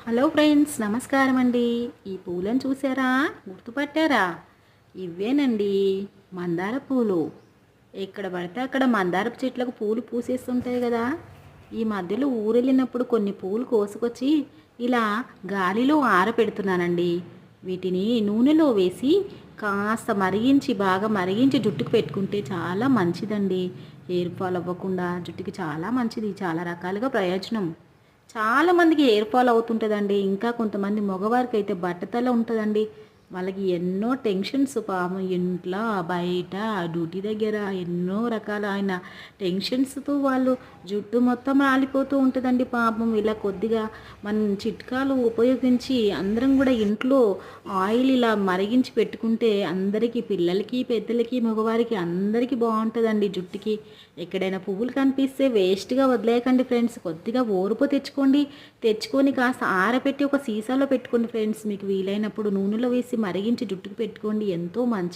Hello friends, నమస్కారం అండి. ఈ పూలను చూసారా? గుర్తుపట్టారా? ఇవేనండి మందార పూలు. ఎక్కడ పడితే అక్కడ మందారపు చెట్లకు పూలు పూసేస్తుంటాయి కదా. ఈ మధ్యలో ఊరెళ్ళినప్పుడు కొన్ని పూలు కోసుకొచ్చి ఇలా గాలిలో ఆరపెడుతున్నానండి. వీటిని నూనెలో వేసి కాస్త మరిగించి బాగా మరిగించి జుట్టుకు పెట్టుకుంటే చాలా మంచిదండి. హెయిర్ ఫాల్ అవ్వకుండా జుట్టుకి చాలా మంచిది. చాలా రకాలుగా ప్రయోజనం. చాలామందికి హెయిర్ ఫాల్ అవుతుంటుందండి. ఇంకా కొంతమంది మగవారికైతే బట్టతల ఉంటుందండి. వాళ్ళకి ఎన్నో టెన్షన్స్ పాపం, ఇంట్లో బయట డ్యూటీ దగ్గర ఎన్నో రకాలైన టెన్షన్స్తో వాళ్ళు జుట్టు మొత్తం రాలిపోతూ ఉంటుందండి పాపం. ఇలా కొద్దిగా మనం చిట్కాలు ఉపయోగించి అందరం కూడా ఇంట్లో ఆయిల్ ఇలా మరిగించి పెట్టుకుంటే అందరికీ, పిల్లలకి, పెద్దలకి, మగవారికి అందరికీ బాగుంటుందండి జుట్టుకి. ఎక్కడైనా పువ్వులు కనిపిస్తే వేస్ట్గా వదిలేయకండి ఫ్రెండ్స్. కొద్దిగా ఓర్పు తెచ్చుకొని కాస్త ఆరబెట్టి ఒక సీసాలో పెట్టుకోండి ఫ్రెండ్స్. మీకు వీలైనప్పుడు నూనెలో వేసి మరిగించి జుట్టుకు పెట్టుకోండి. ఎంతో మంచి